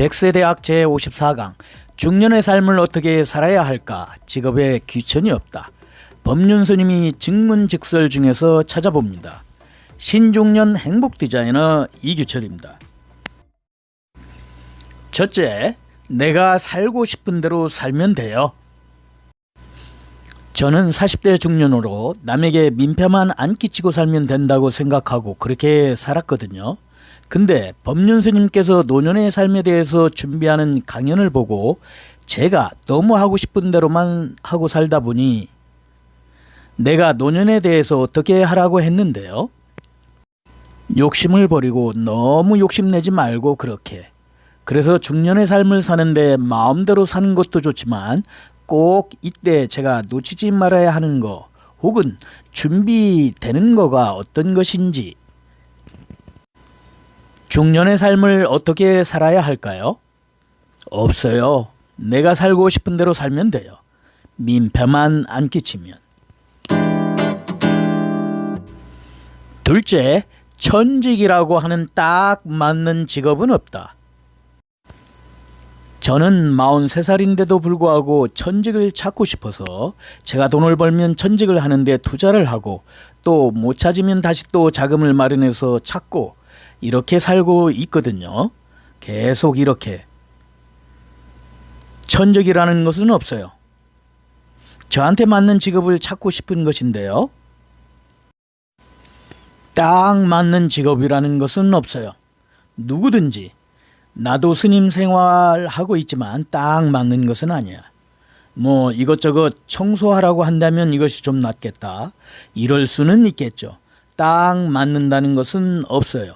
백세대학 제54강 중년의 삶을 어떻게 살아야 할까? 직업에 귀천이 없다. 법륜스님이 증문즉설 중에서 찾아봅니다. 신중년 행복 디자이너 이규철입니다. 첫째, 내가 살고 싶은 대로 살면 돼요. 저는 40대 중년으로 남에게 민폐만 안 끼치고 살면 된다고 생각하고 그렇게 살았거든요. 근데 법륜스님께서 노년의 삶에 대해서 준비하는 강연을 보고 제가 너무 하고 싶은 대로만 하고 살다 보니 내가 노년에 대해서 어떻게 하라고 했는데요. 욕심을 버리고 너무 욕심내지 말고 그렇게. 그래서 중년의 삶을 사는데 마음대로 사는 것도 좋지만 꼭 이때 제가 놓치지 말아야 하는 거 혹은 준비되는 거가 어떤 것인지. 중년의 삶을 어떻게 살아야 할까요? 없어요. 내가 살고 싶은 대로 살면 돼요. 민폐만 안 끼치면. 둘째, 천직이라고 하는 딱 맞는 직업은 없다. 저는 43살인데도 불구하고 천직을 찾고 싶어서 제가 돈을 벌면 천직을 하는데 투자를 하고 또 못 찾으면 다시 또 자금을 마련해서 찾고 이렇게 살고 있거든요. 계속 이렇게. 천직이라는 것은 없어요. 저한테 맞는 직업을 찾고 싶은 것인데요. 딱 맞는 직업이라는 것은 없어요. 누구든지. 나도 스님 생활하고 있지만 딱 맞는 것은 아니야. 뭐 이것저것 청소하라고 한다면 이것이 좀 낫겠다. 이럴 수는 있겠죠. 딱 맞는다는 것은 없어요.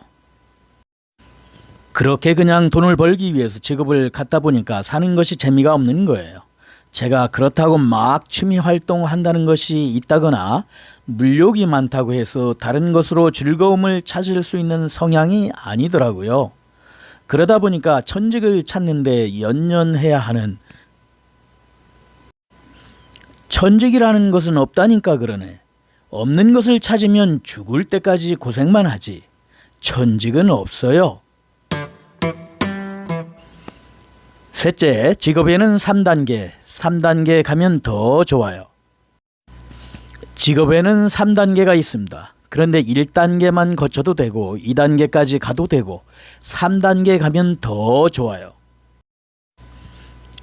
그렇게 그냥 돈을 벌기 위해서 직업을 갖다 보니까 사는 것이 재미가 없는 거예요. 제가 그렇다고 막 취미 활동한다는 것이 있다거나 물욕이 많다고 해서 다른 것으로 즐거움을 찾을 수 있는 성향이 아니더라고요. 그러다 보니까 천직을 찾는데 연연해야 하는. 천직이라는 것은 없다니까 그러네. 없는 것을 찾으면 죽을 때까지 고생만 하지. 천직은 없어요. 셋째, 직업에는 3단계. 3단계 가면 더 좋아요. 직업에는 3단계가 있습니다. 그런데 1단계만 거쳐도 되고 2단계까지 가도 되고 3단계 가면 더 좋아요.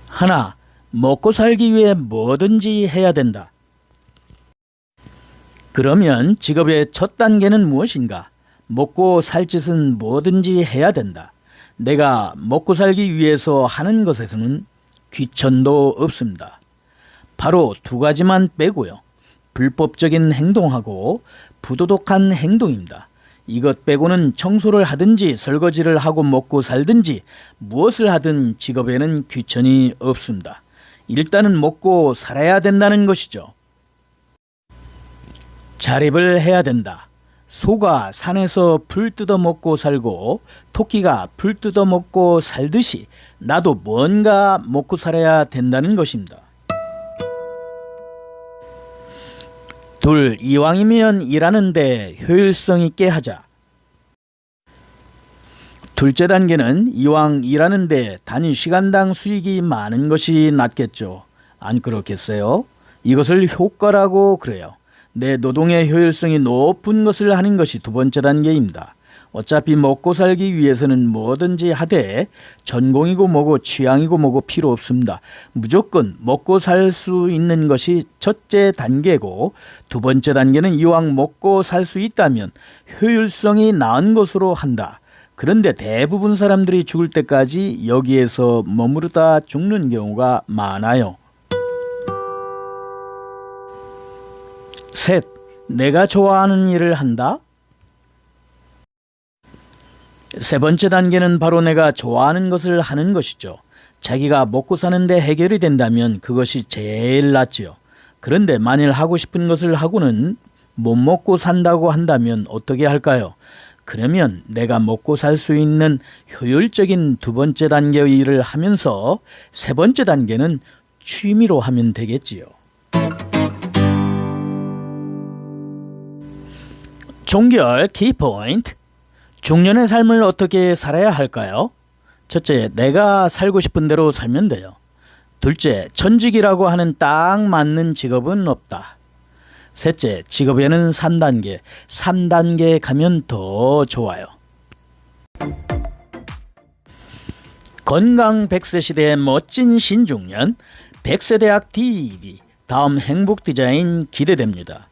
하나, 먹고 살기 위해 뭐든지 해야 된다. 그러면 직업의 첫 단계는 무엇인가? 먹고 살 짓은 뭐든지 해야 된다. 내가 먹고 살기 위해서 하는 것에서는 귀천도 없습니다. 바로 두 가지만 빼고요. 불법적인 행동하고 부도덕한 행동입니다. 이것 빼고는 청소를 하든지 설거지를 하고 먹고 살든지 무엇을 하든 직업에는 귀천이 없습니다. 일단은 먹고 살아야 된다는 것이죠. 자립을 해야 된다. 소가 산에서 풀 뜯어 먹고 살고 토끼가 풀 뜯어 먹고 살듯이 나도 뭔가 먹고 살아야 된다는 것입니다. 둘, 이왕이면 일하는데 효율성 있게 하자. 둘째 단계는 이왕 일하는데 단위 시간당 수익이 많은 것이 낫겠죠. 안 그렇겠어요? 이것을 효과라고 그래요. 내 노동의 효율성이 높은 것을 하는 것이 두 번째 단계입니다. 어차피 먹고 살기 위해서는 뭐든지 하되 전공이고 뭐고 취향이고 뭐고 필요 없습니다. 무조건 먹고 살 수 있는 것이 첫째 단계고 두 번째 단계는 이왕 먹고 살 수 있다면 효율성이 나은 것으로 한다. 그런데 대부분 사람들이 죽을 때까지 여기에서 머무르다 죽는 경우가 많아요. 셋, 내가 좋아하는 일을 한다. 세 번째 단계는 바로 내가 좋아하는 것을 하는 것이죠. 자기가 먹고 사는데 해결이 된다면 그것이 제일 낫지요. 그런데 만일 하고 싶은 것을 하고는 못 먹고 산다고 한다면 어떻게 할까요? 그러면 내가 먹고 살 수 있는 효율적인 두 번째 단계의 일을 하면서 세 번째 단계는 취미로 하면 되겠지요. 종결 키포인트. 중년의 삶을 어떻게 살아야 할까요? 첫째, 내가 살고 싶은 대로 살면 돼요. 둘째, 전직이라고 하는 딱 맞는 직업은 없다. 셋째, 직업에는 3단계. 3단계 가면 더 좋아요. 건강 100세 시대의 멋진 신중년, 백세대학 TV. 다음 행복 디자인 기대됩니다.